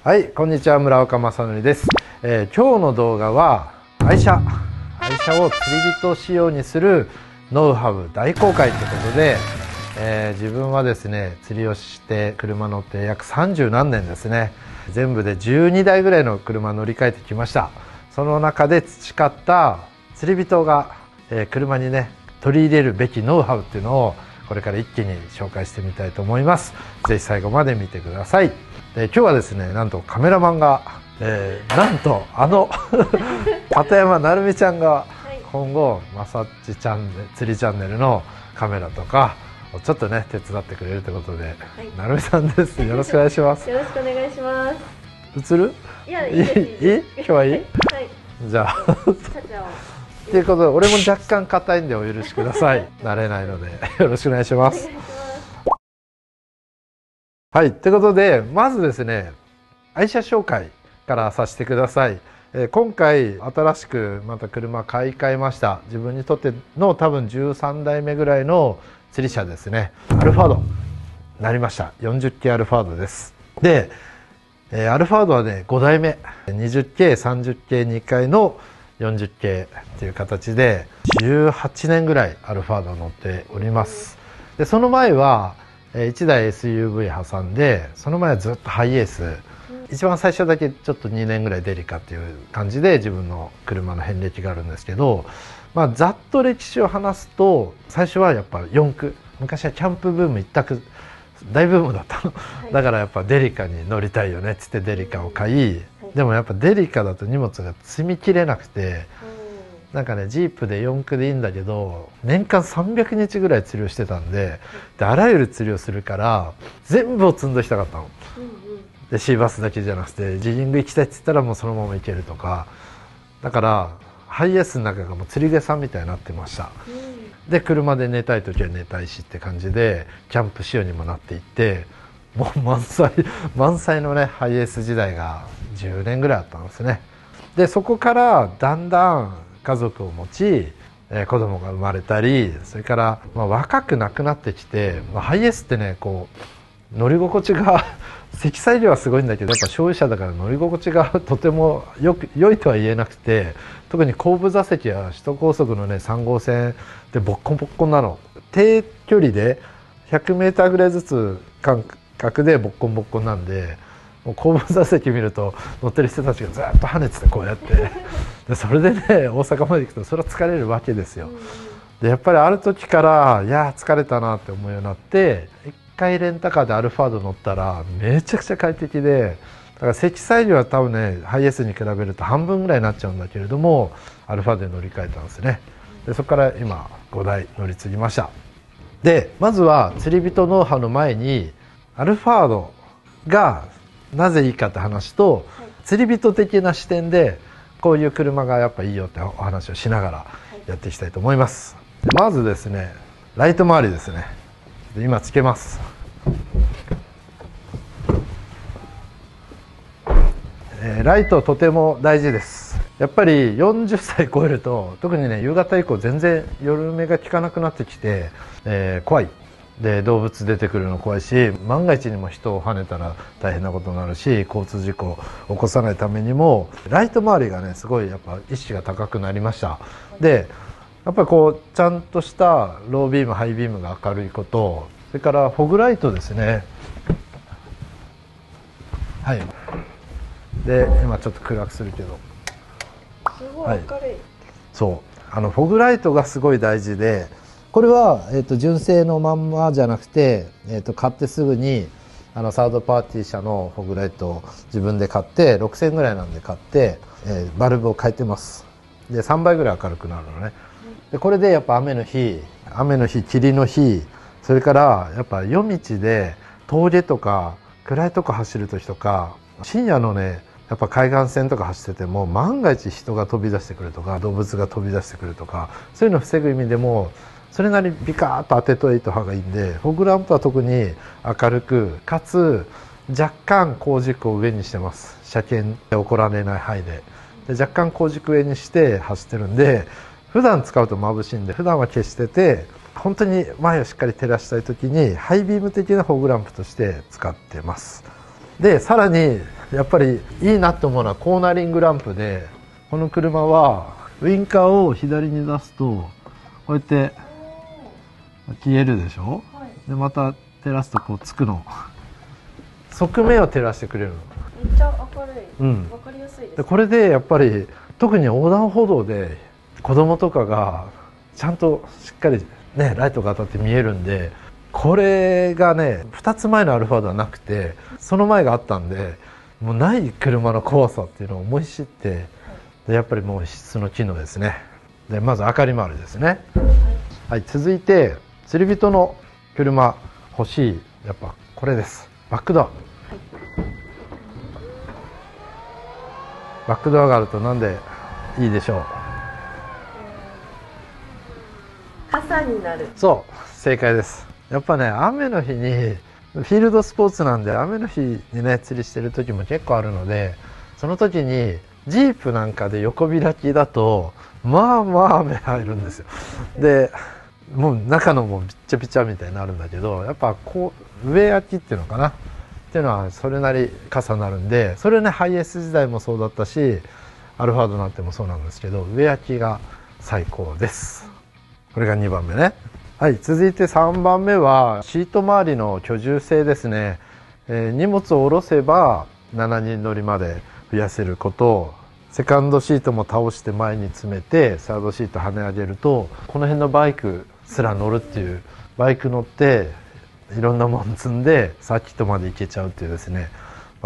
はい、こんにちは、村岡正則です。今日の動画は愛車を釣り人仕様にするノウハウ大公開ということで、自分はですね、釣りをして車乗って約30何年ですね。全部で12台ぐらいの車乗り換えてきました。その中で培った釣り人が、車にね取り入れるべきノウハウっていうのをこれから一気に紹介してみたいと思います。ぜひ最後まで見てください。今日はですね、なんとカメラマンが、なんと片山成美ちゃんが今後まさっちチャンネル釣りチャンネルのカメラとかをちょっとね手伝ってくれるということで、成美さんです。よろしくお願いします。よろしくお願いします。映る？いや、いいです。いい？今日はいい？はい。じゃあということで、俺も若干硬いんでお許しください。慣れないのでよろしくお願いします。はい、ということで、まずですね、愛車紹介からさせてください。今回新しくまた車買い替えました。自分にとっての多分13台目ぐらいの釣り車ですね。アルファードになりました。40系アルファードです。で、アルファードはね5台目、20系30系2回の40系っていう形で18年ぐらいアルファード乗っております。でその前は1台 SUV 挟んで、その前はずっとハイエース、一番最初だけちょっと2年ぐらいデリカっていう感じで自分の車の遍歴があるんですけど、まあ、ざっと歴史を話すと、最初はやっぱ四駆、昔はキャンプブーム一択大ブームだったの、だからやっぱデリカに乗りたいよねっつってデリカを買い、でもやっぱデリカだと荷物が積みきれなくて、なんかねジープで四駆でいいんだけど年間300日ぐらい釣りをしてたんで、あらゆる釣りをするから全部を積んどきたかったの。でシーバスだけじゃなくてジギング行きたいって言ったらもうそのまま行けるとか、だからハイエースの中がもう釣り具屋さんみたいになってました。で車で寝たい時は寝たいしって感じでキャンプ仕様にもなっていって、もう満載のねハイエース時代が10年ぐらいあったんですね。でそこからだんだん家族を持ち、子供が生まれたり、それから、若くなくなってきて、ハイエースってねこう乗り心地が積載量はすごいんだけど、やっぱ所有者だから乗り心地がとても良いとは言えなくて、特に後部座席は首都高速のね3号線でボッコンボッコンなの。低距離で 100m ぐらいずつ間隔でボッコンボッコンなんで、もう後部座席見ると乗ってる人たちがずっと跳ねててこうやってでそれでね大阪まで行くとそれは疲れるわけですよ。でやっぱりある時からいや疲れたなって思うようになって、一回レンタカーでアルファード乗ったらめちゃくちゃ快適で、だから積載量は多分ねハイエースに比べると半分ぐらいになっちゃうんだけれども、アルファードで乗り換えたんですね。でそこから今5台乗り継ぎました。でまずは釣り人ノウハウの前にアルファードがなぜいいかって話と、釣り人的な視点でこういう車がやっぱいいよってお話をしながらやっていきたいと思います。まずですね、ライト周りですね。で今つけます。ライトとても大事です。やっぱり40歳超えると特にね夕方以降全然夜目が効かなくなってきて、怖い。で動物出てくるの怖いし、万が一にも人をはねたら大変なことになるし、交通事故を起こさないためにもライト周りがねすごいやっぱ意識が高くなりました。でやっぱりこうちゃんとしたロービームハイビームが明るいこと、それからフォグライトですね。はい。で今ちょっと暗くするけどすごい明るい、そうフォグライトがすごい大事で、これは、純正のまんまじゃなくて、買ってすぐにサードパーティー社のフォグライトを自分で買って6000円ぐらいなんで買って、バルブを変えてます。で3倍ぐらい明るくなるのね。でこれでやっぱ雨の日霧の日、それからやっぱ夜道で峠とか暗いとこ走る時とか、深夜のねやっぱ海岸線とか走ってても万が一人が飛び出してくるとか動物が飛び出してくるとか、そういうのを防ぐ意味でもそれなりにビカーッと当てといた方がいいんで、フォグランプは特に明るくかつ若干光軸を上にしてます。車検で起こられない範囲で若干光軸上にして走ってるんで、普段使うと眩しいんで普段は消してて、本当に前をしっかり照らしたい時にハイビーム的なフォグランプとして使ってます。でさらにやっぱりいいなと思うのはコーナリングランプで、この車はウインカーを左に出すとこうやって消えるでしょ、はい、でまた照らすとこうつくの、側面を照らしてくれるの。めっちゃ明るい、うん、わかりやすいです。でこれでやっぱり特に横断歩道で子供とかがちゃんとしっかりねライトが当たって見えるんで、これがね2つ前のアルファードはなくてその前があったんで、もうない車の怖さっていうのを思い知って、でやっぱりもう必須の機能ですね。でまず明かり回りですね。はい、続いて釣り人の車欲しい、やっぱこれです。バックドア、バックドアがあるとなんでいいでしょう。傘になる。そう、正解です。やっぱね雨の日にフィールドスポーツなんで雨の日にね釣りしてる時も結構あるので、その時にジープなんかで横開きだとまあまあ雨入るんですよ。でもう中のもびっちゃびちゃみたいになるんだけど、やっぱこう上焼きっていうのかなっていうのはそれなり傘になるんで、それねハイエース時代もそうだったしアルファードなんてもそうなんですけど、上焼きが最高です。これが2番目ね。はい、続いて3番目はシート周りの居住性ですね。荷物を下ろせば7人乗りまで増やせること、セカンドシートも倒して前に詰めてサードシート跳ね上げるとこの辺のバイクすら乗るっていう、バイク乗っていろんなもの積んでサーキットまで行けちゃうっていうですね、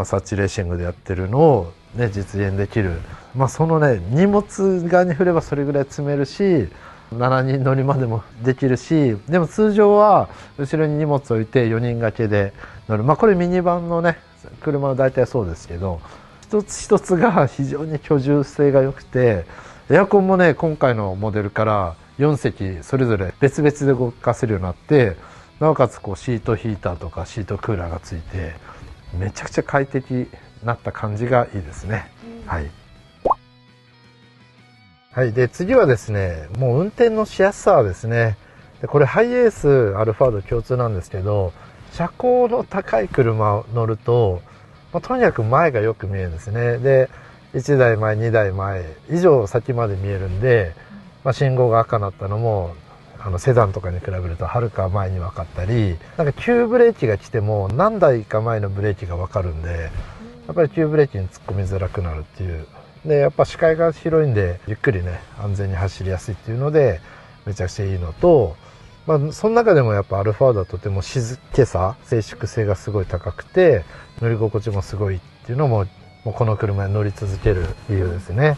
サーチレーシングでやってるのを、ね、実現できる、そのね荷物側に振ればそれぐらい積めるし7人乗りまでもできるし、でも通常は後ろに荷物を置いて4人掛けで乗る、これミニバンのね車は大体そうですけど、一つ一つが非常に居住性が良くて、エアコンもね今回のモデルから4席それぞれ別々で動かせるようになって、なおかつこうシートヒーターとかシートクーラーがついてめちゃくちゃ快適になった感じがいいですね。はい、はい、で次はですね、もう運転のしやすさですね。でこれハイエースアルファード共通なんですけど、車高の高い車を乗ると、とにかく前がよく見えるんですね。で1台前2台前以上先まで見えるんで、信号が赤になったのもセダンとかに比べるとはるか前に分かったり、なんか急ブレーキが来ても何台か前のブレーキが分かるんで、やっぱり急ブレーキに突っ込みづらくなるっていう。でやっぱ視界が広いんでゆっくりね安全に走りやすいっていうのでめちゃくちゃいいのと、その中でもやっぱアルファードはとても静けさ静粛性がすごい高くて乗り心地もすごいっていうのもこの車に乗り続ける理由ですね。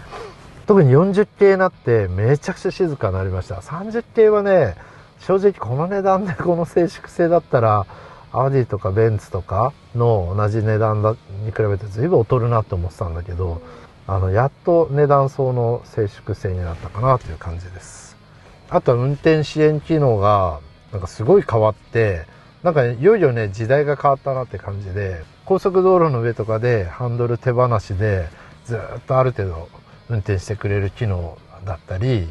特に40系になってめちゃくちゃ静かになりました。30系はね正直この値段でこの静粛性だったらアディとかベンツとかの同じ値段に比べて随分劣るなと思ってたんだけど、やっと値段相の静粛性になったかなという感じです。あとは運転支援機能がなんかすごい変わって、なんかいよいよね時代が変わったなって感じで、高速道路の上とかでハンドル手放しでずっとある程度運転してくれる機能だったり、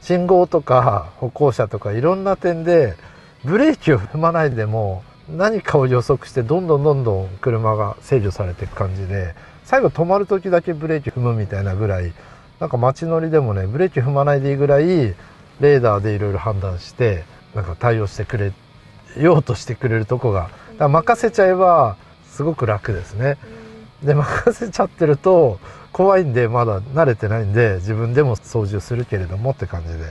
信号とか歩行者とかいろんな点でブレーキを踏まないでも何かを予測してどんどん車が制御されていく感じで、最後止まる時だけブレーキ踏むみたいなぐらい、なんか街乗りでもねブレーキ踏まないでいいぐらいレーダーでいろいろ判断してなんか対応してくれようとしてくれるとこが、だから任せちゃえばすごく楽ですね。で任せちゃってると怖いんで、まだ慣れてないんで自分でも操縦するけれどもって感じで、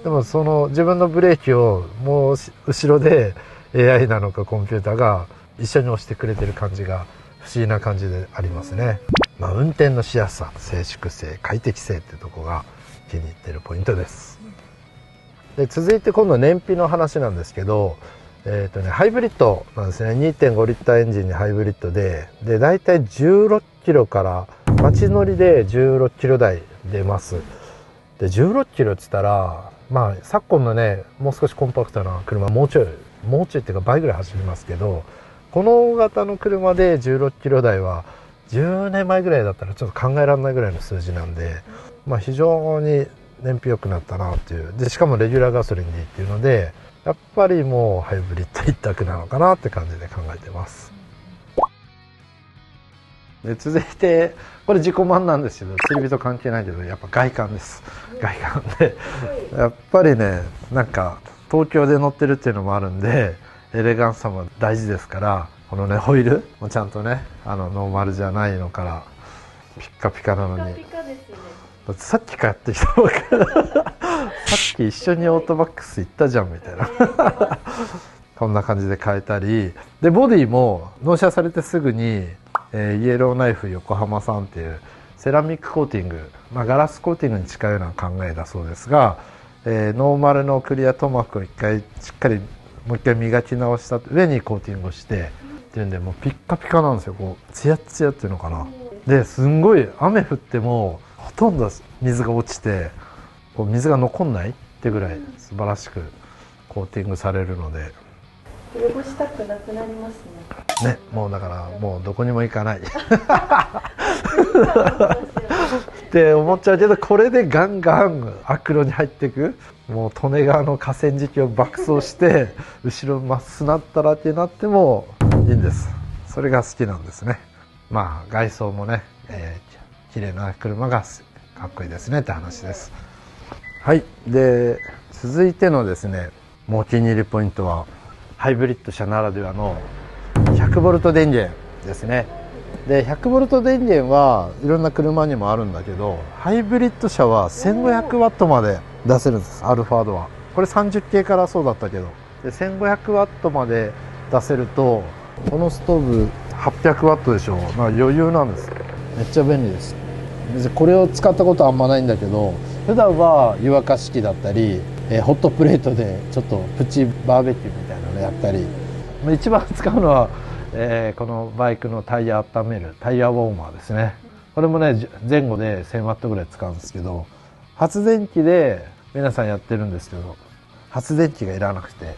でもその自分のブレーキをもう後ろで AI なのかコンピューターが一緒に押してくれてる感じが不思議な感じでありますね。運転のしやすさ、静粛性、快適性ってとこが気に入ってるポイントです。で続いて今度燃費の話なんですけど、ハイブリッドなんですね。 2.5 リッターエンジンにハイブリッドでだいたい16キロから街乗りで16キロ台出ます。で16キロって言ったら昨今のねもう少しコンパクトな車もうちょいっていうか倍ぐらい走りますけど、この大型の車で16キロ台は10年前ぐらいだったらちょっと考えられないぐらいの数字なんで、非常に燃費良くなったなっていう。でしかもレギュラーガソリンでいいっていうので、やっぱりもうハイブリッド一択なのかなって感じで考えてます。で続いてこれ自己満なんですけど、釣り人関係ないけどやっぱ外観です。外観でやっぱりね、なんか東京で乗ってるっていうのもあるんでエレガンスさも大事ですから、このねホイールもちゃんとねノーマルじゃないのからピッカピカなのに、ピカピカですね。だってさっき帰ってきたばっかりさっき一緒にオートバックス行ったじゃんみたいなこんな感じで変えたりで、ボディも納車されてすぐに、イエローナイフ横浜さんっていうセラミックコーティング、ガラスコーティングに近いような考えだそうですが、ノーマルのクリアトマークを一回しっかりもう一回磨き直した上にコーティングをしてっていうんで、もうピッカピカなんですよ。こうツヤツヤっていうのかな。ですんごい雨降ってもほとんど水が落ちてこう水が残んないってぐらい素晴らしくコーティングされるので、汚したくなくなりますね。ね、もうだからもうどこにも行かないって思っちゃうけど、これでガンガンアクロに入っていく、もう利根川の河川敷を爆走して後ろ真っ砂ったらってなってもいいんです。それが好きなんですね。外装もね、綺麗な車がかっこいいですねって話です。はい。で続いてのですね、もうお気に入りポイントはハイブリッド車ならではの 100V 電源ですね。で 100V 電源はいろんな車にもあるんだけど、ハイブリッド車は 1500W まで出せるんです。アルファードはこれ30系からそうだったけど、で 1500W まで出せると、このストーブ 800W でしょ。余裕なんです。めっちゃ便利です。別にこれを使ったことはあんまないんだけど、普段は湯沸かし器だったり、ホットプレートでちょっとプチバーベキューみたいなのやったり、一番使うのは、このバイクのタイヤ温めるタイヤウォーマーですね。これもね前後で 1000W ぐらい使うんですけど、発電機で皆さんやってるんですけど、発電機がいらなくて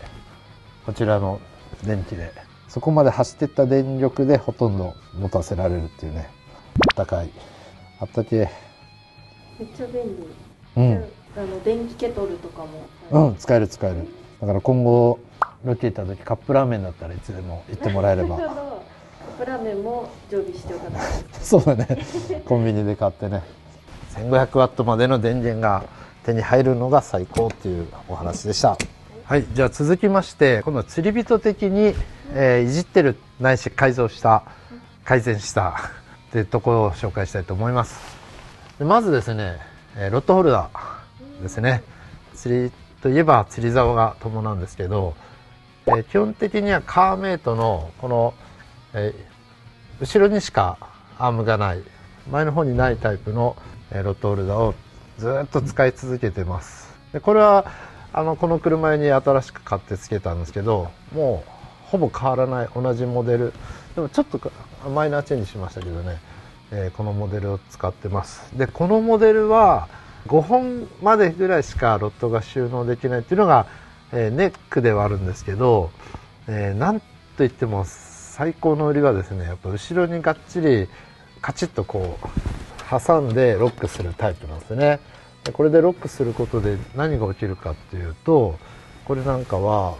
こちらの電気でそこまで走ってった電力でほとんど持たせられるっていうね。あったかい、あったけ。めっちゃ便利。うん。電気ケトルとかも。使える使える。だから今後ロケ行った時カップラーメンだったらいつでも行ってもらえれば。カップラーメンも常備しておかないと。そうだね。コンビニで買ってね。1500W までの電源が手に入るのが最高っていうお話でした。はい、じゃあ続きまして今度は釣り人的に、いじってるないし改造した改善したっていうところを紹介したいと思います。でまずですね、ロッドホルダーですね。釣りといえば釣り竿が伴うんですけど、基本的にはカーメイトのこの、後ろにしかアームがない前の方にないタイプの、ロッドホルダーをずっと使い続けてます。でこれはこの車に新しく買ってつけたんですけど、もうほぼ変わらない同じモデルでもちょっとマイナーチェンジしましたけどね、このモデルを使ってます。でこのモデルは5本までぐらいしかロッドが収納できないっていうのが、ネックではあるんですけど、なんといっても最高の売りはですね、やっぱ後ろにがっちりカチッとこう挟んでロックするタイプなんですね。でこれでロックすることで何が起きるかっていうと、これなんかは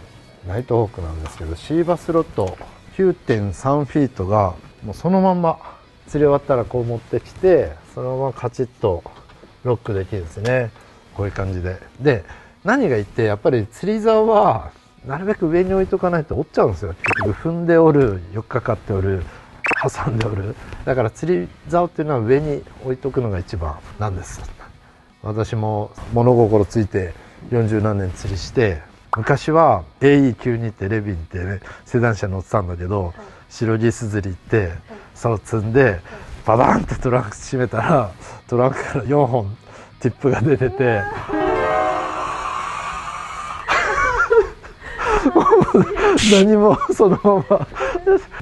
ナイトホークなんですけど、シーバスロッド 9.3 フィートがもうそのまんま釣り終わったらこう持ってきてそのままカチッとロックできるんですね。こういう感じで。で何がいってやっぱり釣り竿はなるべく上に置いとかないと折っちゃうんですよ。結局踏んで折る、よっかかって折る、挟んで折る。だから釣り竿っていうのは上に置いとくのが一番なんです。私も物心ついて40何年釣りして、昔は AE92 ってレビンってねセダン車乗ってたんだけど、白ギス釣り行って竿積んでババンってトランク閉めたらトランクから4本ティップが出てて何もそのまま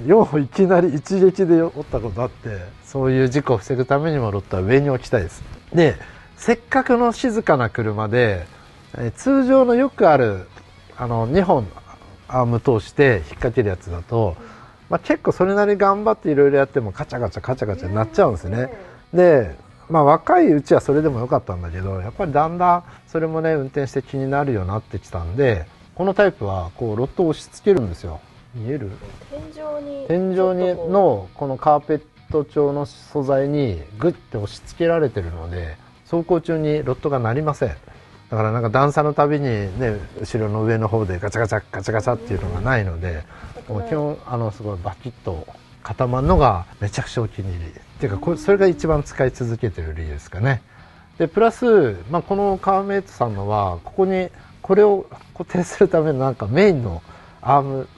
4本いきなり一撃で折ったことあって、そういう事故を防ぐためにもロッドは上に置きたいです。でせっかくの静かな車で、通常のよくある2本アーム通して引っ掛けるやつだと、結構それなりに頑張っていろいろやってもカチャカチャカチャカチャになっちゃうんですね。で若いうちはそれでもよかったんだけど、やっぱりだんだんそれもね運転して気になるようになってきたんで、このタイプはこうロッドを押し付けるんですよ。見える？天井にのこのカーペット調の素材にグッて押し付けられてるので、走行中にロッドが鳴りません。だからなんか段差のたびにね、後ろの上の方でガチャガチャガチャガチャっていうのがないので、もう基本すごいバキッと固まるのがめちゃくちゃお気に入りっていうか、それが一番使い続けてる理由ですかね。でプラス、このカーメイトさんのはここにこれを固定するためのなんかメインのアーム、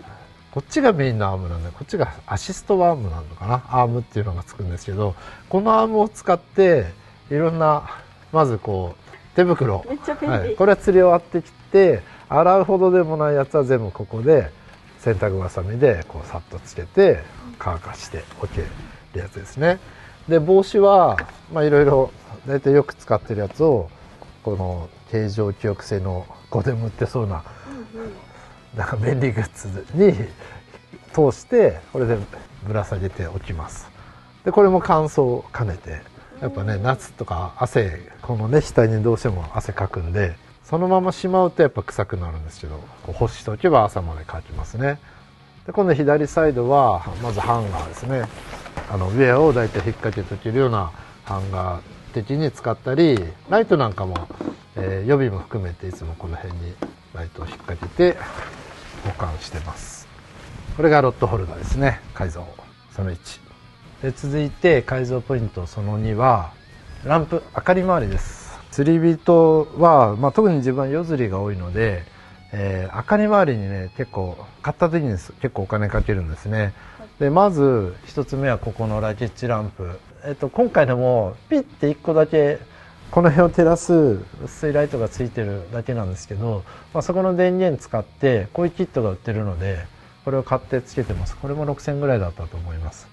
こっちがメインのアームなんで、こっちがアシストアームなのかな、アームっていうのがつくんですけど、このアームを使っていろんな、まずこう手袋、めっちゃ便利、はい、これは釣り終わってきて洗うほどでもないやつは全部ここで洗濯ばさみでこうさっとつけて乾かしておけるやつですね。で帽子はいろいろ大体よく使ってるやつをこの形状記憶性の5でも売ってそうな、なんか便利グッズに通してこれでぶら下げておきます。でこれも乾燥を兼ねて、やっぱね夏とか汗、このね額にどうしても汗かくんで、そのまましまうとやっぱ臭くなるんですけど、こう干しておけば朝までかきますね。で今度左サイドはまずハンガーですね。ウェアをだいたい引っ掛けておけるようなハンガー的に使ったり、ライトなんかも、予備も含めていつもこの辺にライトを引っ掛けて保管してます。これがロッドホルダーですね、改造その1で。続いて改造ポイントその2はランプ、明かり周りです。釣り人は、特に自分は夜釣りが多いので、明かり周りにね結構買った時に結構お金かけるんですね。でまず1つ目はここのラケッチランプ、今回でもピッて1個だけこの辺を照らす薄いライトがついてるだけなんですけど、そこの電源使ってこういうキットが売ってるのでこれを買ってつけてます。これも6000円ぐらいだったと思います。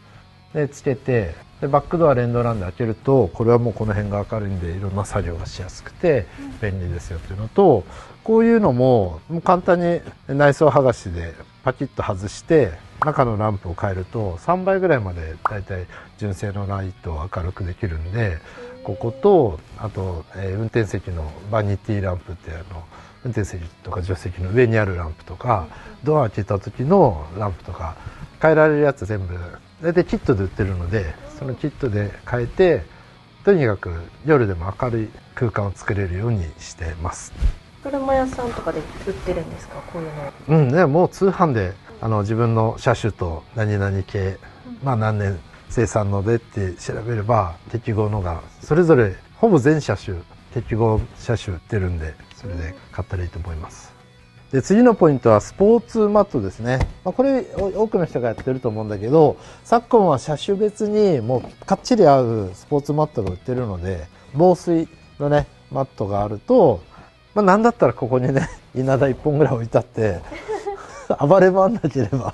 でつけて、でバックドア連動なんで開けると、これはもうこの辺が明るいんでいろんな作業がしやすくて便利ですよっていうのと、こういうのも簡単に内装剥がしでパキッと外して中のランプを変えると3倍ぐらいまでだいたい純正のライトを明るくできるんで、ここと、あと、運転席のバニティランプって運転席とか助手席の上にあるランプとか、ドア開けた時のランプとか変えられるやつ全部大体キットで売ってるので、そのキットで変えてとにかく夜でも明るい空間を作れるようにしてます。車屋さんとかで売ってるんですか、こういうの？ね、もう通販で自分の車種と何々系、何年生産のでって調べれば適合のがそれぞれほぼ全車種適合車種売ってるんで、それで買ったらいいと思います。で次のポイントはスポーツマットですね。これ多くの人がやってると思うんだけど、昨今は車種別にもうかっちり合うスポーツマットが売ってるので、防水のねマットがあると、なんだったらここにね稲田1本ぐらい置いてあって暴れ回んなければ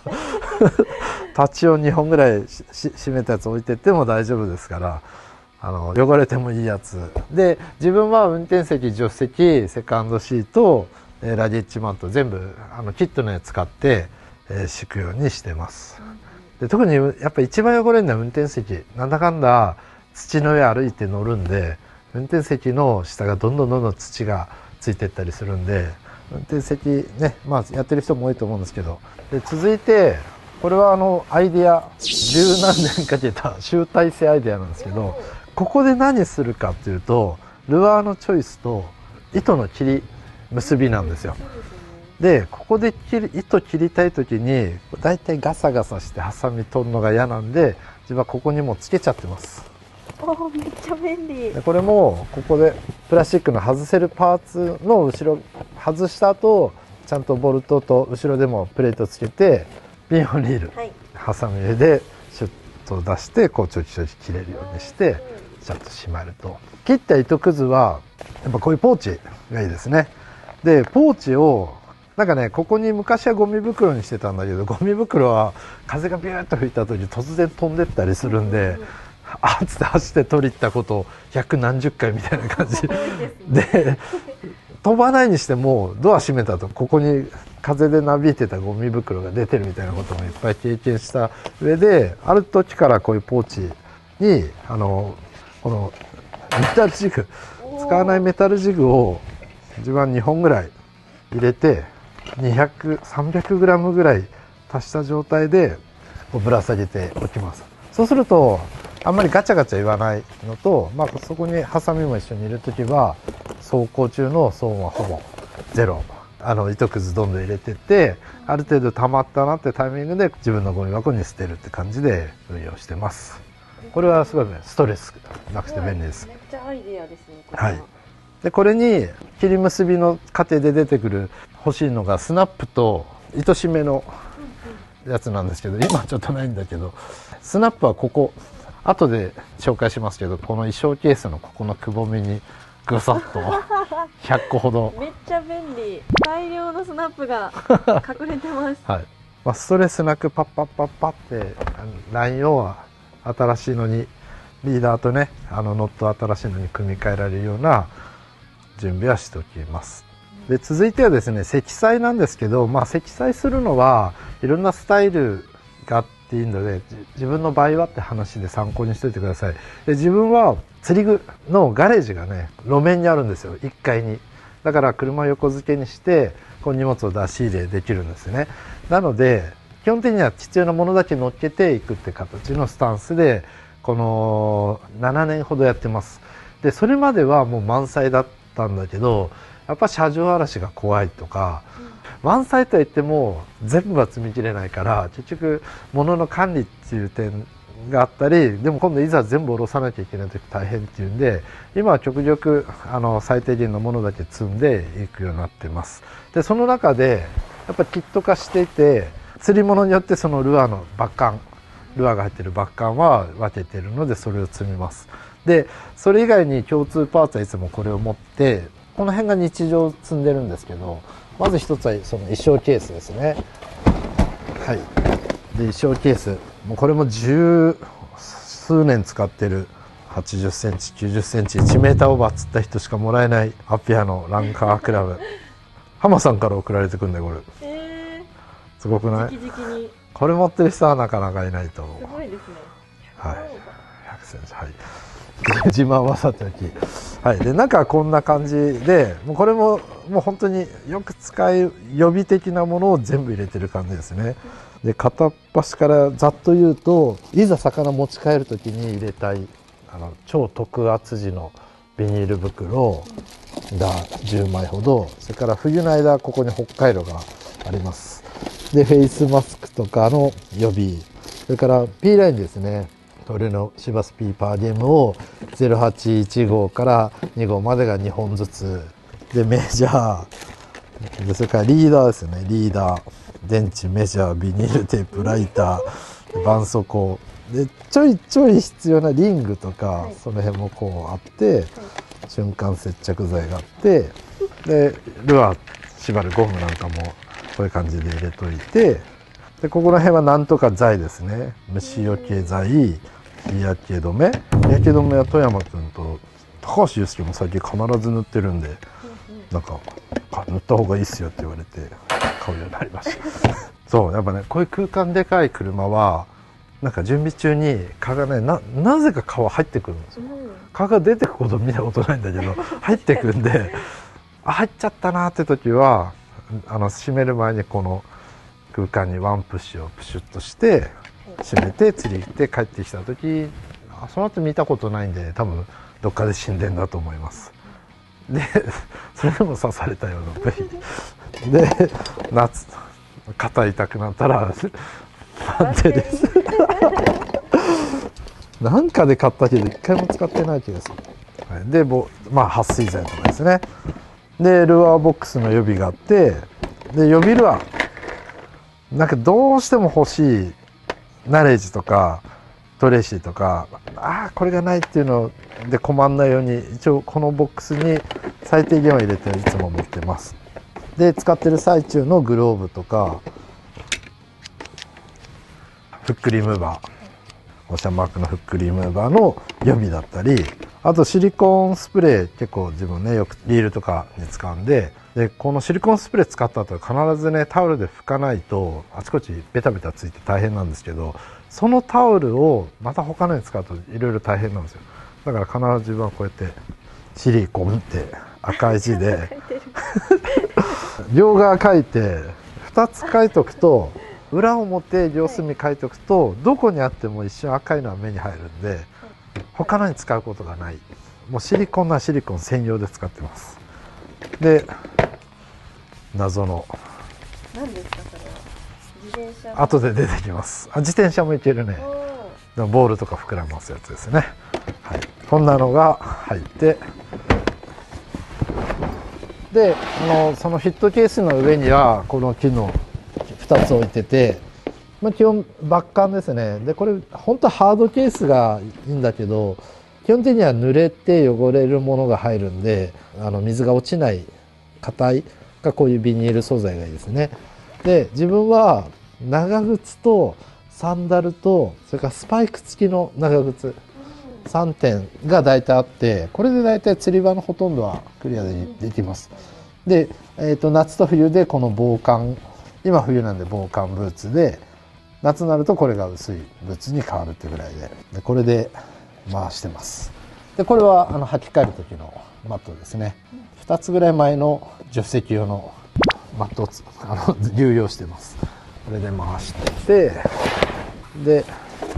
タチを2本ぐらい締めたやつ置いてっても大丈夫ですから、汚れてもいいやつで、自分は運転席、助手席、セカンドシート、ラゲッジマット全部キットのやつ使って敷くようにしてます。で特にやっぱ一番汚れるのは運転席、なんだかんだ土の上歩いて乗るんで、運転席の下がどんどん土がついてったりするんで、運転席ね、やってる人も多いと思うんですけど。で続いてこれはアイデア十何年かけた集大成アイデアなんですけど、ここで何するかっていうと、ルアーのチョイスと糸の切り結びなんですよ。でここで糸切りたい時にだいたいガサガサしてハサミ取るのが嫌なんで、自分はここにもつけちゃってます。めっちゃ便利。でこれもここでプラスチックの外せるパーツの後ろ外した後、ちゃんとボルトと後ろでもプレートつけてピンホリール、ハサミでシュッと出してこうちょきちょき切れるようにしてちゃんと締まると。切った糸くずはやっぱこういうポーチがいいですね。でポーチをなんかね、ここに昔はゴミ袋にしてたんだけど、ゴミ袋は風がビューッと吹いた時突然飛んでったりするんで、あっつって走って取り行ったことを百何十回みたいな感じで、飛ばないにしてもドア閉めたとここに風でなびいてたゴミ袋が出てるみたいなこともいっぱい経験した上で、ある時からこういうポーチにこのメタルジグ、使わないメタルジグを自分は2本ぐらい入れて200、300グラムぐらい足した状態でぶら下げておきます。そうするとあんまりガチャガチャ言わないのと、まあ、そこにハサミも一緒に入れるときは走行中の騒音はほぼゼロ、糸くずどんどん入れてってある程度溜まったなってタイミングで自分のゴミ箱に捨てるって感じで運用してます。これはすごいねストレスなくて便利です。めっちゃアイデアですね。はい。でこれに切り結びの過程で出てくる欲しいのがスナップと糸締めのやつなんですけど、今ちょっとないんだけど、スナップはここ後で紹介しますけど、この衣装ケースのここのくぼみにぐさっと100個ほどめっちゃ便利。大量のスナップが隠れてます。はい、まあ、ストレスなくパッパッパッパってラインを新しいのにリーダーとねノット新しいのに組み替えられるような準備はしておきます。で続いてはですね積載なんですけど、まあ、積載するのはいろんなスタイルがあっていいので自分の場合はって話で参考にしておいてください。で自分は釣り具のガレージがね路面にあるんですよ、1階に。だから車を横付けにしてこう荷物を出し入れできるんですね。なので基本的には必要なものだけ乗っけていくって形のスタンスでこの7年ほどやってます。でそれまではもう満載だったんだけど、やっぱ車上荒らしが怖いとか、満載とは言っても全部は積み切れないから結局物の管理っていう点があったり、でも今度いざ全部下ろさなきゃいけない時大変っていうんで、今は極力最低限のものだけ積んでいくようになってます。でその中でやっぱキット化していて、釣り物によってそのルアーのバッカン、ルアーが入ってるバッカンは分けてるのでそれを積みます。でそれ以外に共通パーツはいつもこれを持って、この辺が日常積んでるんですけど、まず一つはその衣装ケースですね。はい。で衣装ケース、もうこれも十数年使ってる80センチ90センチ1メーターオーバー釣った人しかもらえないアピアのランカークラブハマさんから送られてくるんで、これすごくない？直々にこれ持ってる人はなかなかいないと思う。すごいですね。はい、100センチ、はい。自慢はさておき、はい、で中はこんな感じで、もうこれももう本当によく使う予備的なものを全部入れてる感じですね。で片っ端からざっと言うと、いざ魚持ち帰る時に入れたい超特厚地のビニール袋が10枚ほど、それから冬の間ここに北海道があります。でフェイスマスクとかの予備、それから P ラインですね、トレのシバス P パーゲームを0815号から2号までが2本ずつで、メジャーで、それからリーダーですね、リーダー、電池、メジャー、ビニールテープ、ライター、絆創膏でちょいちょい必要なリングとか、はい、その辺もこうあって、はい、瞬間接着剤があって、でルアー縛るゴムなんかもこういう感じで入れといて、でここら辺はなんとか剤ですね、虫よけ剤、日焼け止め、日焼け止めは富山君と高橋祐介も最近必ず塗ってるんで、なんか塗った方がいいっすよって言われて買うようになりましたそうやっぱね、こういう空間でかい車はなんか準備中に蚊がね なぜか蚊は入ってくるんですよ。蚊が出てくこと見たことないんだけど入ってくんで、入っちゃったなって時は閉める前にこの空間にワンプッシュをプシュッとして閉めて釣り行って帰ってきた時、その後見たことないんで多分どっかで死んでんだと思います。でそれでも刺されたような部位で、夏肩痛くなったら番手ですなんかで買ったけど一回も使ってない気がする、はい、でまあ撥水剤とかですね。でルアーボックスの予備があって、で予備ルアーなんかどうしても欲しいナレージとかトレーシーとか、これがないっていうので困んないように一応このボックスに最低限は入れていつも持ってます。で使ってる最中のグローブとかフックリムーバー、オーシャンマークのフックリムーバーの予備だったり、あとシリコンスプレー結構自分ねよくリールとかに使うんで、このシリコンスプレー使った後は必ずねタオルで拭かないとあちこちベタベタついて大変なんですけど、そのタオルをまた他のに使うといろいろ大変なんですよ。だから必ず自分はこうやってシリコンって赤い字で両側書いて2つ書いとくと裏表両隅書いておくと、どこにあっても一瞬赤いのは目に入るんで、他のに使うことがない。もうシリコンなシリコン専用で使ってます。で、謎の何ですかそれは。自転車。後で出てきます。自転車もいけるね。ボールとか膨らますやつですね。はい、こんなのが入って、でそのヒットケースの上にはこの木の2つ置いてて、基本バッカンですね。でこれ本当はハードケースがいいんだけど、基本的には濡れて汚れるものが入るんで、水が落ちない硬いがこういうビニール素材がいいですね。で自分は長靴とサンダルと、それからスパイク付きの長靴3点が大体あって、これで大体釣り場のほとんどはクリアできます。で、夏と冬でこの防寒、今冬なんで防寒ブーツで、夏になるとこれが薄いブーツに変わるってぐらいで、これで回してます。でこれは履き替える時のマットですね。2つぐらい前の助手席用のマットを流用してます。これで回してて、で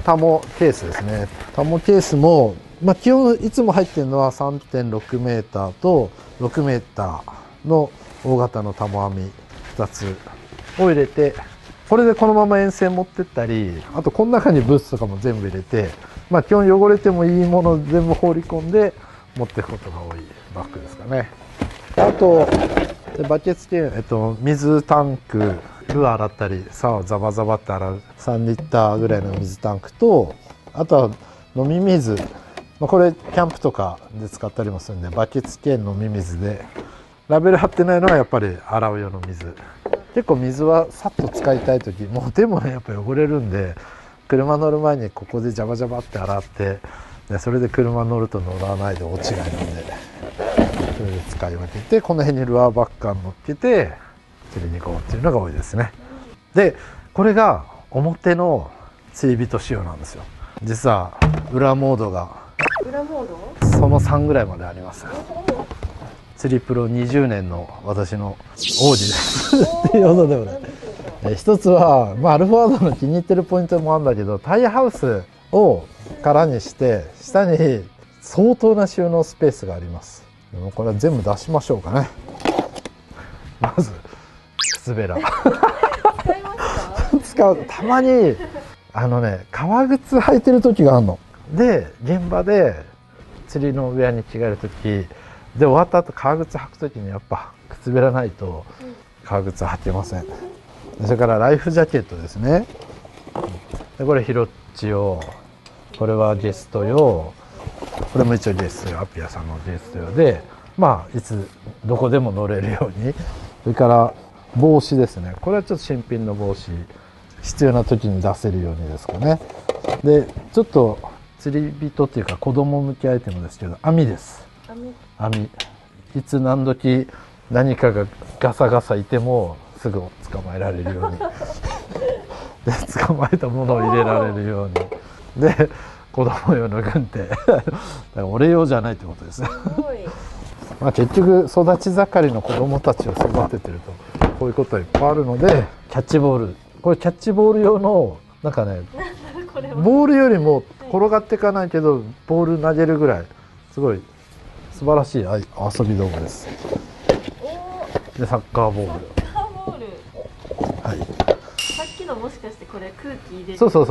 タモケースですね。タモケースも、基本いつも入ってるのは 3.6 メーターと6メーターの大型のタモ網2つを入れて、これでこのまま遠征持ってったり、あとこの中にブーツとかも全部入れて、基本汚れてもいいもの全部放り込んで持っていくことが多いバッグですかね。あとバケツ系、水タンク、ルアー洗ったり竿をザバザバって洗う3リッターぐらいの水タンクと、あとは飲み水、これキャンプとかで使ったりもするんで、バケツ系飲み水で、ラベル貼ってないのはやっぱり洗う用の水。結構水はさっと使いたい時、もうでもねやっぱ汚れるんで、車乗る前にここでジャバジャバって洗って、でそれで車乗ると乗らないで落ちないので、それで使い分けて、この辺にルアーバッカー乗っけて釣りに行こうっていうのが多いですね。でこれが表の釣り人仕様なんですよ。実は裏モードが裏モードその3ぐらいまであります。釣りプロ20年の私の王子ですっていうことでもね。一つは、アルファードの気に入ってるポイントもあるんだけど、タイヤハウスを空にして下に相当な収納スペースがあります。でもこれは全部出しましょうかね。まず靴べら使いますか？使う。たまに革靴履いてる時があるので、現場で釣りのウェアに着替える時で、終わった後革靴履く時にやっぱ靴べらないと革靴履けません。それからライフジャケットですね。でこれヒロッチ用、これはゲスト用、これも一応ゲスト用、アピアさんのゲスト用で、いつどこでも乗れるように。それから帽子ですね。これはちょっと新品の帽子、必要な時に出せるようにですかね。でちょっと釣り人っていうか子供向けアイテムですけど、網です。網、いつ何時何かがガサガサいてもすぐ捕まえられるようにで捕まえたものを入れられるようにで、子供用の軍手だから俺用じゃないってことですね。結局育ち盛りの子供たちを育ててるとこういうことがいっぱいあるので、キャッチボール、これキャッチボール用のボールよりも転がっていかないけどボール投げるぐらいすごい素晴らしい遊び道具です。でサッカーボール、はい、さっきのもしかしてこれ空気入れる？そう入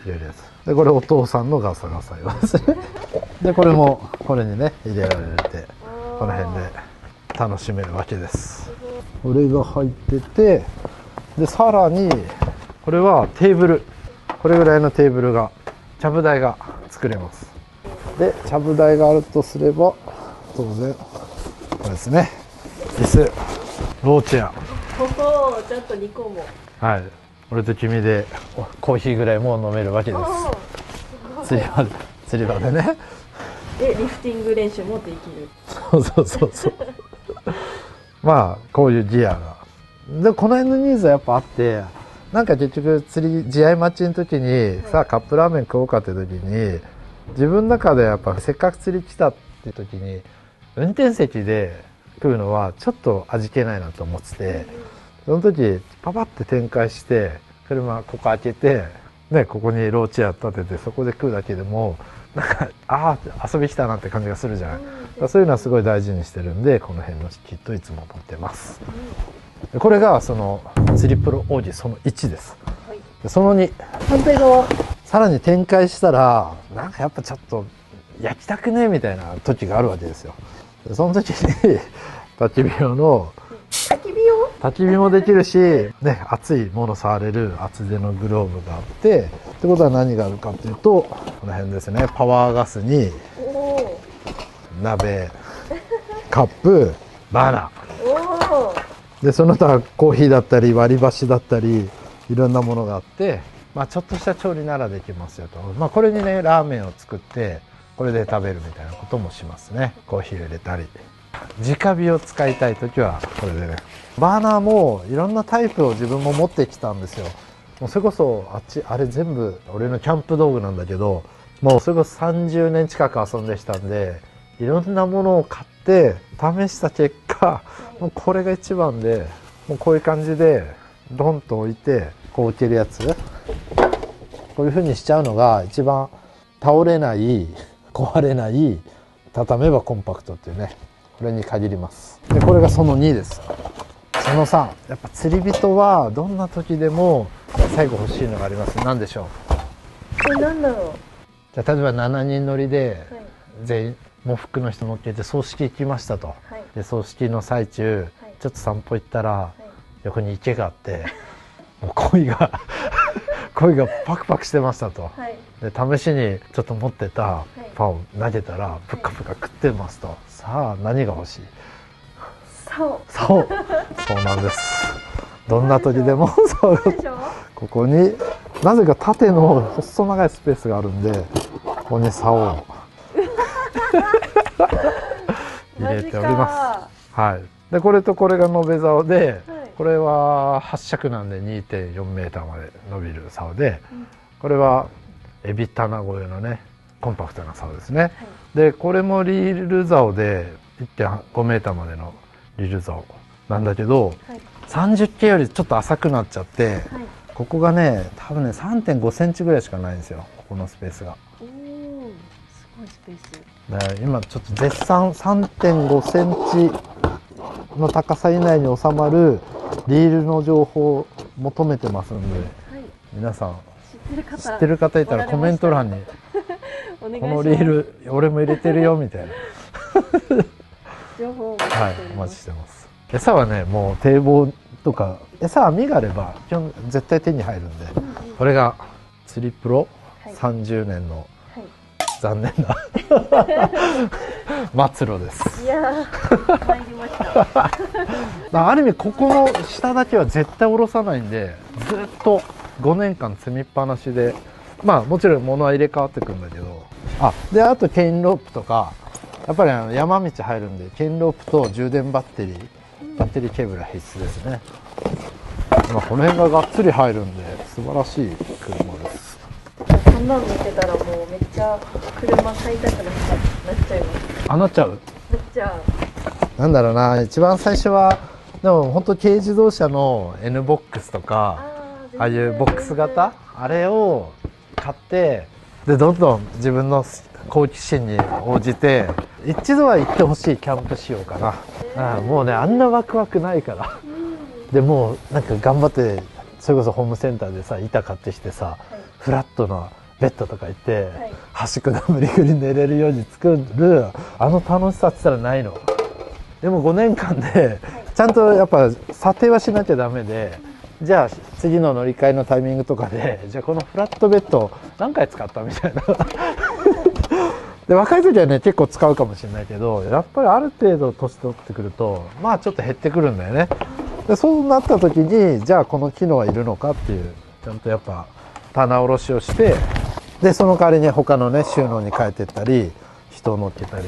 れるやつで、これお父さんのガサガサ用ですね。でこれもこれにね入れられて、この辺で楽しめるわけです。これが入ってて、でさらにこれはテーブル、これぐらいのテーブルが、ちゃぶ台が作れます。でちゃぶ台があるとすれば当然これですね、椅子、ローチェア、ちょっと2個も、はい、俺と君でコーヒーぐらいもう飲めるわけです。釣り場でね。でリフティング練習もできる。そうこういうギアが、でこの辺のニーズはやっぱあって、結局釣り試合待ちの時に、さあカップラーメン食おうかって時に、自分の中でやっぱせっかく釣り来たって時に運転席で食うのはちょっと味気ないなと思ってて、その時パパって展開して車ここ開けて、ね、ここにローチェア立ててそこで食うだけでもなんか遊び来たなって感じがするじゃない、そういうのはすごい大事にしてるんで、この辺のキットいつも持ってます。これがその釣りプロ奥義その1です。でその2、反対側さらに展開したらなんかやっぱちょっと焼きたくねみたいな時があるわけですよ。でその時に焚き火用の焚き火もできるし、ね、熱いもの触れる厚手のグローブがあって、ってことは何があるかっていうと、この辺ですね、パワーガスに鍋、カップ、バーナーで、その他コーヒーだったり割り箸だったりいろんなものがあって、まあ、ちょっとした調理ならできますよと、まあ、これにねラーメンを作ってこれで食べるみたいなこともしますね。コーヒーを入れたり、直火を使いたい時はこれでね。バーナーもいろんなタイプを自分も持ってきたんですよ。もうそれこそあれ全部俺のキャンプ道具なんだけど、もうそれこそ30年近く遊んできたんで、いろんなものを買って試した結果、もうこれが一番で、もうこういう感じでドンと置いてこう置けるやつ、こういう風にしちゃうのが一番倒れない、壊れない、畳めばコンパクトっていうね、これに限ります。でこれがその2です。その3、やっぱ釣り人はどんな時でも最後欲しいのがあります。何でしょう。何だろう。じゃあ例えば7人乗りで全員喪服の人乗っけて葬式行きましたと、はい、で葬式の最中、はい、ちょっと散歩行ったら、はい、横に池があってもう鯉がパクパクしてましたと、はい、で試しにちょっと持ってたパンを投げたらプカプカ食ってますと、さあ何が欲しい？そうなんです。どんな時でもそうここになぜか縦の細長いスペースがあるんで、ここに竿を入れております。はい。でこれとこれが延べ竿で、これは8尺なんで 2.4 メーターまで伸びる竿で、これはエビタナゴ用のねコンパクトな竿ですね。でこれもリール竿で 1.5 メーターまでのリール竿なんだけど、30系よりちょっと浅くなっちゃって、ここがね多分ね 3.5 センチぐらいしかないんですよ、ここのスペースが。すごいスペース。今ちょっと絶賛 3.5 センチの高さ以内に収まるリールの情報を求めてますので、皆さん知ってる方いたらコメント欄にこのリール俺も入れてるよみたいな情報をお待ちしてます。餌はねもう堤防とか餌網があれば基本絶対手に入るんで、これが釣りプロ30年の残念な末路です。いやー参りましたある意味ここの下だけは絶対下ろさないんで、ずっと5年間積みっぱなしで、まあもちろん物は入れ替わってくるんだけど、あとケインロープとか、やっぱり山道入るんでケインロープと充電バッテリーケーブルは必須ですね。まあこの辺ががっつり入るんで素晴らしい車です。こんなの見てたらもうめっちゃ車買いたくなっちゃいます。なっちゃう。なっちゃう。なんだろうな、一番最初はでも本当軽自動車の N ボックスとか、ああいうボックス型あれを買って、でどんどん自分の好奇心に応じて一度は行ってほしいキャンプしようかな。もうねあんなワクワクないから、でもうなんか頑張ってそれこそホームセンターでさ板買ってきてさ、フラットなベッドとか行って、端くだ無理くり寝れるように作るあの楽しさって言ったらないの。でも5年間でちゃんとやっぱ査定はしなきゃダメで、じゃあ次の乗り換えのタイミングとかで、じゃあこのフラットベッド何回使ったみたいなで若い時はね結構使うかもしれないけど、やっぱりある程度年取ってくるとまあちょっと減ってくるんだよね。でそうなった時にじゃあこの機能はいるのかっていう、ちゃんとやっぱ棚卸しをして、でその代わりに他のね収納に変えていったり人を乗っけたり、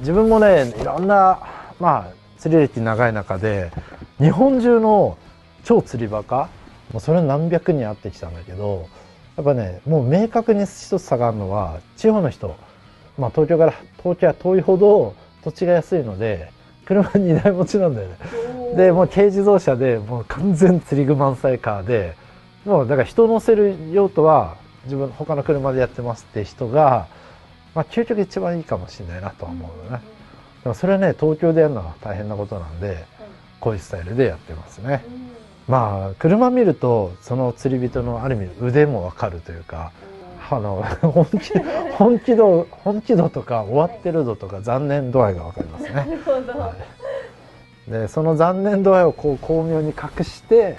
自分もねいろんなまあ釣り歴長い中で日本中の超釣りバカ、もうそれ何百人会ってきたんだけど、やっぱねもう明確に一つ差があるのは、地方の人、まあ東京は遠いほど土地が安いので車2台持ちなんだよね。でもう軽自動車でもう完全釣り具満載カーで、もうだから人を乗せる用途は自分他の車でやってますって人が、まあ、究極一番いいかもしれないなとは思うのね。でもそれはね東京でやるのは大変なことなんで、こういうスタイルでやってますね。まあ車見るとその釣り人のある意味腕もわかるというか、本気度とか終わってる度とか残念度合いがわかりますね。なるほど。はい、でその残念度合いをこう巧妙に隠して、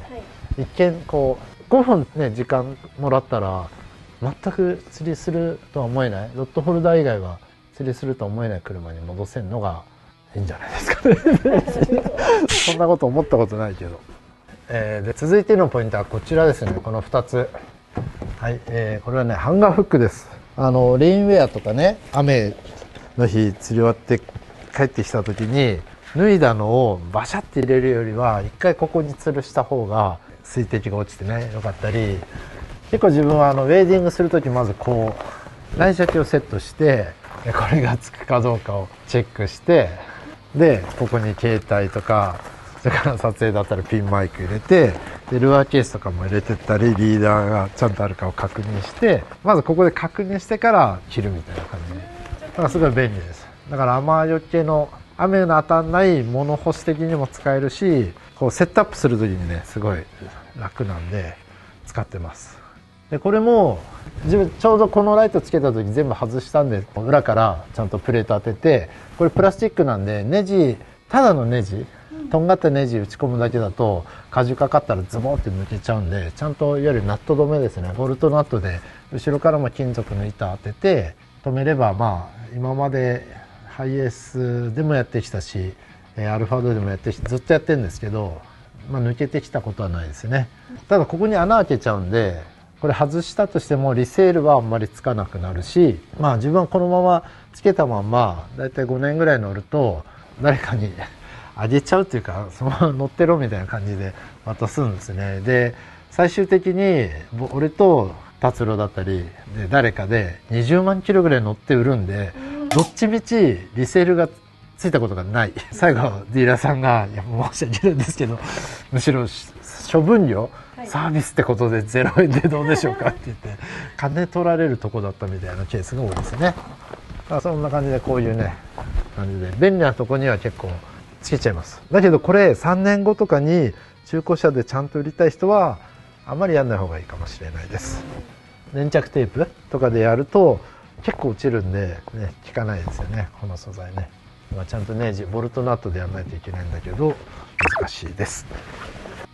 一見こう5分ね時間もらったら全く釣りするとは思えない、ロッドホルダー以外は釣りするとは思えない車に戻せるのがいいんじゃないですかね。そんなこと思ったことないけど。で続いてのポイントはこちらですね。この2つ。はい、これはねハンガーフックです。レインウェアとかね、雨の日釣り終わって帰ってきた時に脱いだのをバシャって入れるよりは一回ここに吊るした方が水滴が落ちてねよかったり、結構自分はウェーディングする時まずこうラインシャチをセットしてこれがつくかどうかをチェックして、でここに携帯とかそれから撮影だったらピンマイク入れて、でルアーケースとかも入れてったりリーダーがちゃんとあるかを確認して、まずここで確認してから切るみたいな感じで、だからすごい便利です。だから雨よけの雨の当たらない物干し的にも使えるし、こうセットアップする時にねすごい楽なんで使ってます。でこれも自分ちょうどこのライトつけた時全部外したんで、裏からちゃんとプレート当てて、これプラスチックなんでネジ、ただのネジとんがったネジ打ち込むだけだと荷重かかったらズボンって抜けちゃうんで、ちゃんといわゆるナット止めですね、ボルトナットで後ろからも金属の板当てて止めれば、まあ今までハイエースでもやってきたしアルファードでもやってきてずっとやってるんですけど、まあ、抜けてきたことはないですね。ただここに穴開けちゃうんで、これ外したとしてもリセールはあんまりつかなくなるし、まあ自分はこのままつけたまんまだいたい5年ぐらい乗ると誰かにあげちゃうっていうか、そのまま乗ってろみたいな感じで渡すんですね。で最終的に俺と達郎だったりで誰かで20万キロぐらい乗って売るんで、どっちみちリセールがついたことがない。最後ディーラーさんが「いや申し訳ないんですけどむしろ処分料、サービスってことで0円でどうでしょうか」って言って金取られるとこだったみたいなケースが多いですね。そんな感じでこういうね感じで便利なとこには結構つけちゃいます。だけどこれ3年後とかに中古車でちゃんと売りたい人はあまりやんない方がいいかもしれないです。粘着テープとかでやると結構落ちるんで、ね、効かないですよね、この素材ね。ちゃんとネジボルトナットでやらないといけないんだけど難しいです。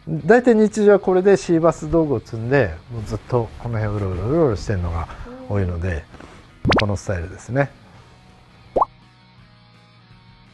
だいたい日常はこれでシーバス道具を積んでもうずっとこの辺をうろうろうろうろしてるのが多いので、このスタイルですね。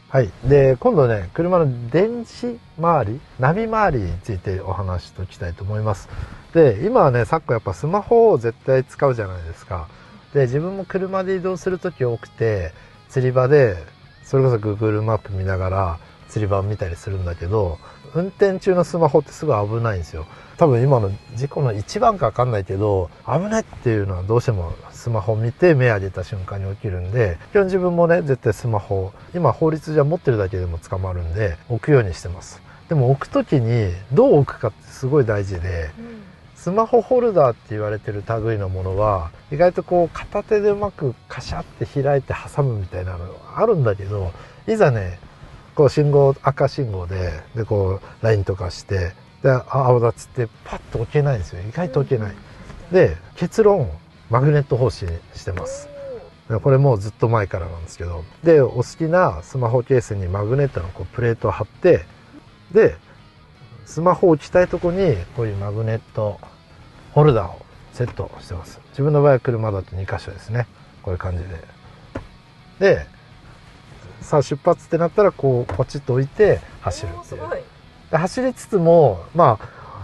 はい、で今度ね車の電子周り、ナビ周りについてお話ししておきたいと思います。で今はね昨今やっぱスマホを絶対使うじゃないですか。で自分も車で移動する時多くて、釣り場でそれこそ Google マップ見ながら釣り場を見たりするんだけど、運転中のスマホってすごい危ないんですよ。多分今の事故の一番か分かんないけど、危ないっていうのはどうしてもスマホを見て目上げた瞬間に起きるんで、基本自分もね絶対スマホ今法律じゃ持ってるだけでも捕まるんで置くようにしてます。でも置く時にどう置くかってすごい大事で、スマホホルダーって言われてる類のものは意外とこう片手でうまくカシャって開いて挟むみたいなのあるんだけど、いざねこう信号赤信号でこうラインとかしてで青だっつってパッと置けないんですよ。意外と置けない。で結論マグネット方式にしてます。これもうずっと前からなんですけど、でお好きなスマホケースにマグネットのこうプレートを貼って、でスマホを置きたいとこにこういうマグネットホルダーをセットしてます。自分の場合は車だと2箇所ですね。こういう感じで。でさあ出発ってなったらこうポチッと置いて走るっていう。で走りつつもま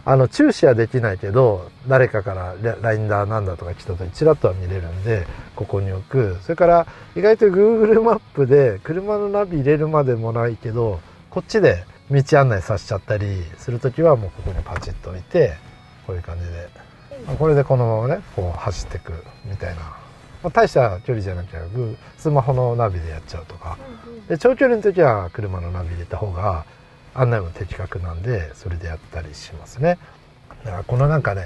あ注視はできないけど、誰かからラインだなんだとか来た時チラッとは見れるんでここに置く。それから意外と Google マップで車のナビ入れるまでもないけど、こっちで道案内させちゃったりする時はもうここにパチッと置いて、こういう感じでこれでこのままねこう走っていくみたいな。大した距離じゃなきゃスマホのナビでやっちゃうとか、で長距離の時は車のナビ入れた方が案内も的確なんでそれでやったりしますね。だからこのなんかね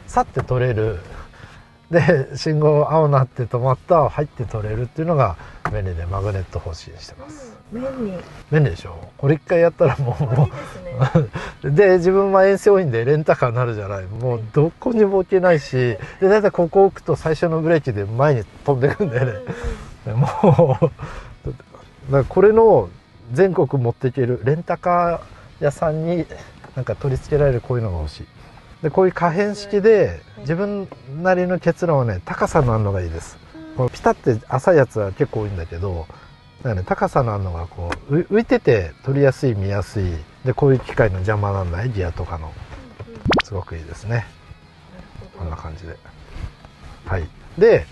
さって取れる。で信号青になって止まった入って取れるっていうのが便利で、マグネット欲しいにしてます。便利。便利でしょ。これ一回やったらもいいですね。で自分は遠征多いんでレンタカーになるじゃない。もうどこにも置けないし、でだいたいここ置くと最初のブレーキで前に飛んでくんだよね。もうだからこれの全国持っていけるレンタカー屋さんになんか取り付けられるこういうのが欲しい。でこういう可変式で自分なりの結論はね、高さのあるのがいいです。このピタって浅いやつは結構多いんだけど、だからね、高さのあるのがこう浮いてて取りやすい、見やすいで、こういう機械の邪魔なんないギアとかの、すごくいいですね。こんな感じで。はい。で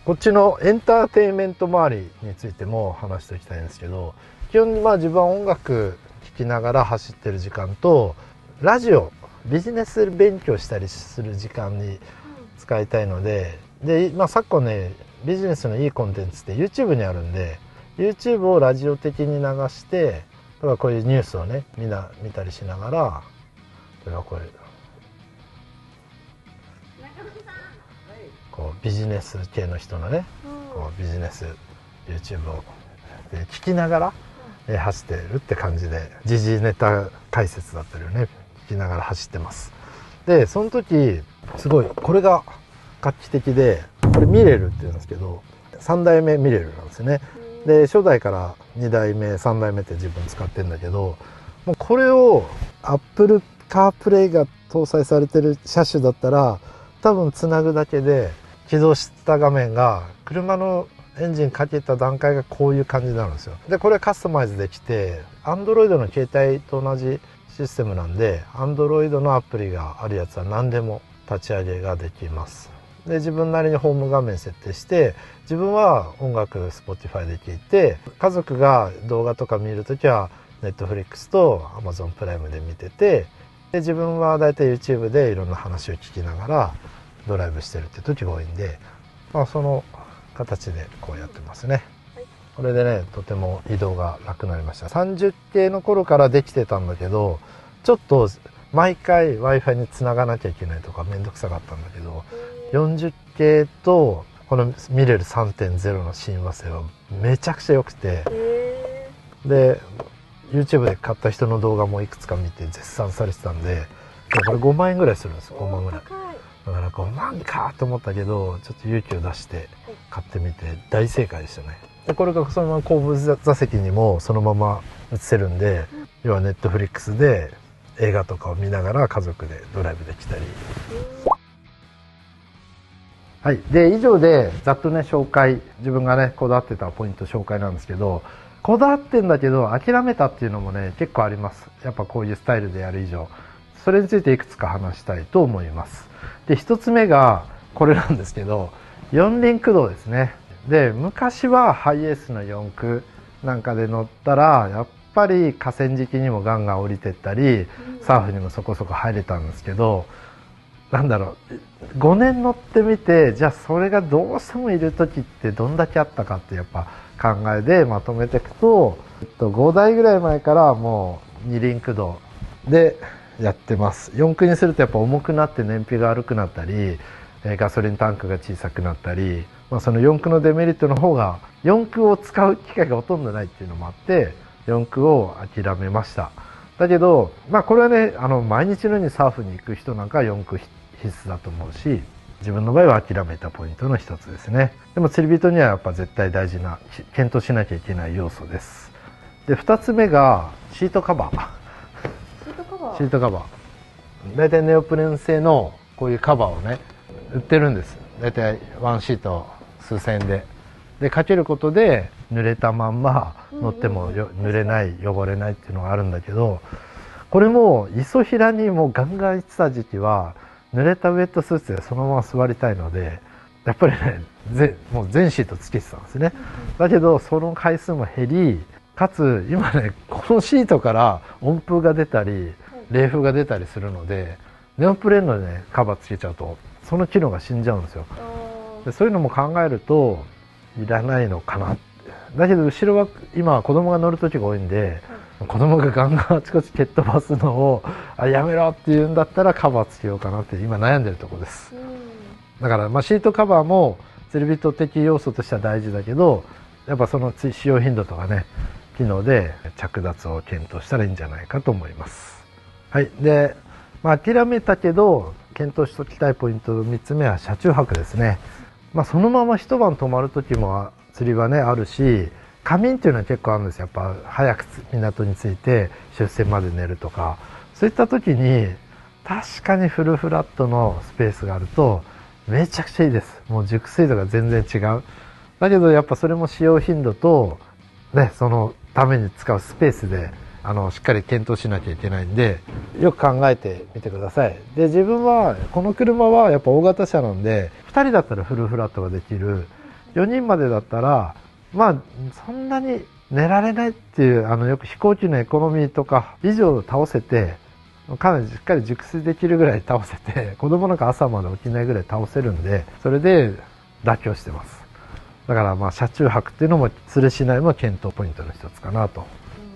こっちのエンターテインメント周りについても話しておきたいんですけど、基本に自分は音楽聴きながら走ってる時間と、ラジオビジネス勉強したりする時間に使いたいので、昨今ね、ビジネスのいいコンテンツって YouTube にあるんで、 YouTube をラジオ的に流して、例えばこういうニュースをね見たりしながら、例えばこうビジネス系の人のね、こうビジネス YouTube を聞きながら走ってるって感じで、時事ネタ解説だったりをね聞きながら走ってます。でその時すごいこれが画期的で、これミレルって言うんですけど、3代目ミレルなんですよね。で初代から2代目3代目って自分使ってるんだけど、もうこれを Apple CarPlay が搭載されてる車種だったら、多分つなぐだけで起動した画面が車のエンジンかけた段階がこういう感じになるんですよ。でこれカスタマイズできて、 Android の携帯と同じシステムなんで、 Android のアプリがあるやつは何でも立ち上げができます。で自分なりにホーム画面設定して、自分は音楽 Spotify で聴いて、家族が動画とか見るときは Netflix と Amazon プライムで見てて、で自分はだいたい YouTube でいろんな話を聞きながらドライブしてるって時が多いんで、その形でこうやってますね。これでねとても移動が楽になりました。30系の頃からできてたんだけど、ちょっと毎回 Wi-Fi につながなきゃいけないとかめんどくさかったんだけど、40系とこのミレル 3.0 の親和性はめちゃくちゃ良くて、で YouTube で買った人の動画もいくつか見て絶賛されてたんで、これ5万円ぐらいするんですよ。5万ぐらいだから5万かと思ったけど、ちょっと勇気を出して買ってみて大正解でしたね。でこれがそのまま後部座席にもそのまま映せるんで、要は Netflix で映画とかを見ながら家族でドライブできたり。はい、で以上でざっとね紹介、自分がねこだわってたポイント紹介なんですけど、こだわってんだけど諦めたっていうのもね結構あります。やっぱこういうスタイルでやる以上、それについていくつか話したいと思います。で一つ目がこれなんですけど、四輪駆動ですね。で昔はハイエースの四駆なんかで乗ったらやっぱり河川敷にもガンガン降りてったり、サーフにもそこそこ入れたんですけど、なんだろう、5年乗ってみて、じゃあそれがどうしてもいる時ってどんだけあったかってやっぱ考えでまとめていくと、5台ぐらい前からもう二輪駆動でやってます。四駆にするとやっぱ重くなって燃費が悪くなったり、ガソリンタンクが小さくなったり、その四駆のデメリットの方が、四駆を使う機会がほとんどないっていうのもあって四駆を諦めました。だけどこれはね、毎日のようにサーフに行く人なんかは四駆必須だと思うし、自分の場合は諦めたポイントの一つですね。でも釣り人にはやっぱ絶対大事な、検討しなきゃいけない要素です。で2つ目がシートカバー。シートカバー、大体ネオプレン製のこういうカバーをね売ってるんです。大体ワンシート数千円でかけることで濡れたまんま乗っても濡れない、汚れないっていうのがあるんだけど、これも磯平にもガンガン行ってた時期は濡れたウェットスーツでそのまま座りたいので、やっぱりねもう全シートつけてたんですね。だけどその回数も減り、かつ今ねこのシートから温風が出たり冷風が出たりするので、ネオプレーンのねカバーつけちゃうとその機能が死んじゃうんですよ。でそういうのも考えるといらないのかなって。だけど後ろは今は子供が乗る時が多いんで、子供がガンガンあちこち蹴っ飛ばすのをやめろって言うんだったらカバーつけようかなって今悩んでるところです。だからシートカバーも釣り人的要素としては大事だけど、やっぱその使用頻度とかね、機能で着脱を検討したらいいんじゃないかと思います。はい。で、諦めたけど検討しておきたいポイント3つ目は車中泊ですね。そのまま一晩泊まる時も釣りはねあるし、仮眠っていうのは結構あるんですよ。やっぱ早く港に着いて出船まで寝るとか、そういった時に確かにフルフラットのスペースがあるとめちゃくちゃいいです。もう熟睡度が全然違う。だけどやっぱそれも使用頻度とね、そのために使うスペースでしっかり検討しなきゃいけないんで、よく考えてみてください。で、自分はこの車はやっぱ大型車なんで、2人だったらフルフラットができる、4人までだったらそんなに寝られないっていう、よく飛行機のエコノミーとか以上倒せて、かなりしっかり熟睡できるぐらい倒せて、子供なんか朝まで起きないぐらい倒せるんで、それで妥協してます。だから車中泊っていうのも釣れしないも検討ポイントの一つかなと。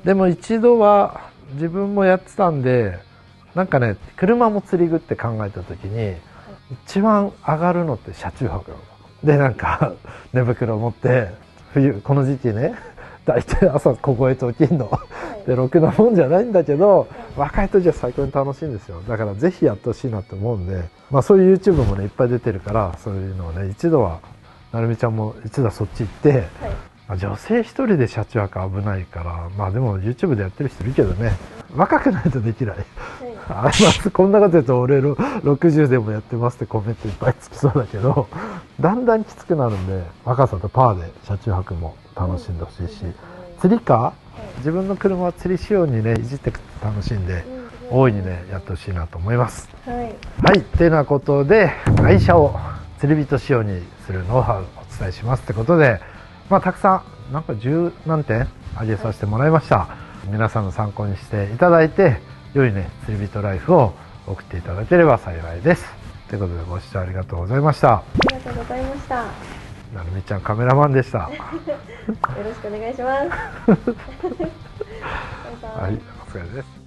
でも一度は自分もやってたんで、なんかね、車も釣り具って考えた時に一番上がるのって車中泊なので、なんか寝袋を持って冬この時期ね、大体朝凍えて起きんので、ろくなもんじゃないんだけど、若い時は最高に楽しいんですよ。だからぜひやってほしいなと思うんで、そういう YouTube もねいっぱい出てるから、そういうのをね一度はなるみちゃんも一度はそっち行って、女性一人で車中泊危ないから、でも YouTube でやってる人いるけどね、若くないとできない。こんなこと言うと俺の60でもやってますってコメントいっぱいつきそうだけど、だんだんきつくなるんで、若さとパワーで車中泊も楽しんでほしいし、釣りか、自分の車は釣り仕様にねいじって楽しんで、大いにねやってほしいなと思います。はい、っていうようなことで愛車を釣り人仕様にするノウハウをお伝えしますってことで、たくさんなんか10何点上げさせてもらいました。皆さんの参考にしていただいて、良いね釣り人ライフを送っていただければ幸いです。ということでご視聴ありがとうございました。ありがとうございました。なるみちゃんカメラマンでした。よろしくお願いします。はい、お疲れです。